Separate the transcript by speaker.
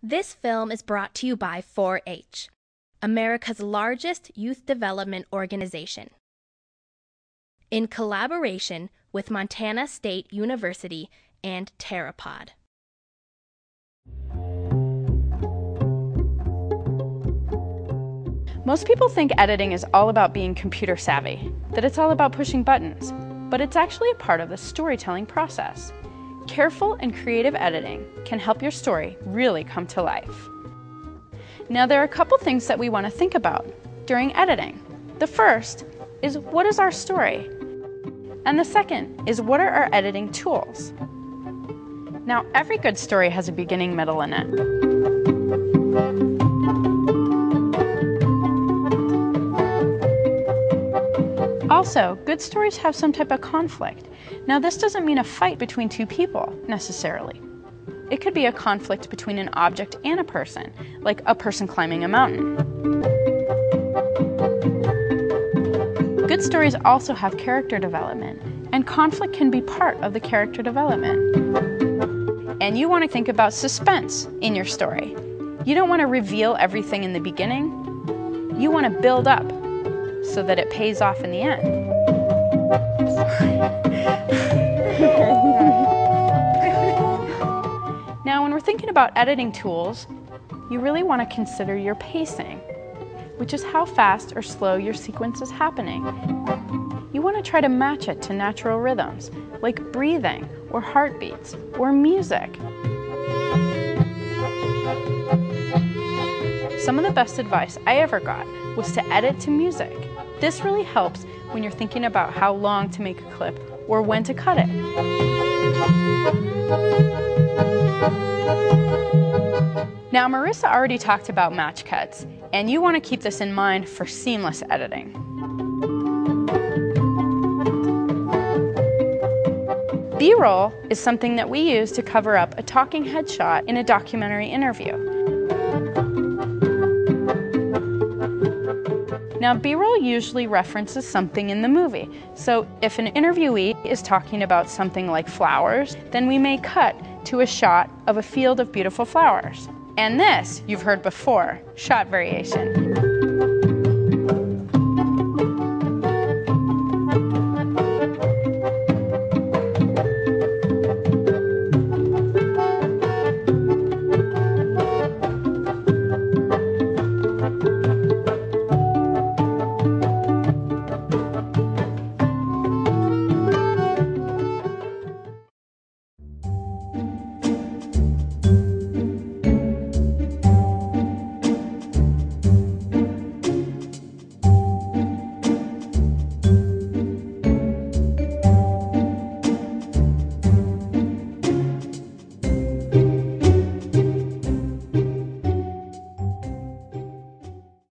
Speaker 1: This film is brought to you by 4-H, America's largest youth development organization, in collaboration with Montana State University and Terrapod.
Speaker 2: Most people think editing is all about being computer savvy, that it's all about pushing buttons, but it's actually a part of the storytelling process. Careful and creative editing can help your story really come to life. Now, there are a couple things that we want to think about during editing. The first is, what is our story? And the second is, what are our editing tools? Now, every good story has a beginning, middle, and end. Also, good stories have some type of conflict. Now, this doesn't mean a fight between two people, necessarily. It could be a conflict between an object and a person, like a person climbing a mountain. Good stories also have character development, and conflict can be part of the character development. And you want to think about suspense in your story. You don't want to reveal everything in the beginning. You want to build up so that it pays off in the end. Now, when we're thinking about editing tools, you really want to consider your pacing, which is how fast or slow your sequence is happening. You want to try to match it to natural rhythms, like breathing, or heartbeats, or music. Some of the best advice I ever got was to edit to music. This really helps when you're thinking about how long to make a clip or when to cut it. Now, Marissa already talked about match cuts, and you want to keep this in mind for seamless editing. B-roll is something that we use to cover up a talking head shot in a documentary interview. Now, B-roll usually references something in the movie. So if an interviewee is talking about something like flowers, then we may cut to a shot of a field of beautiful flowers. And this, you've heard before, shot variation.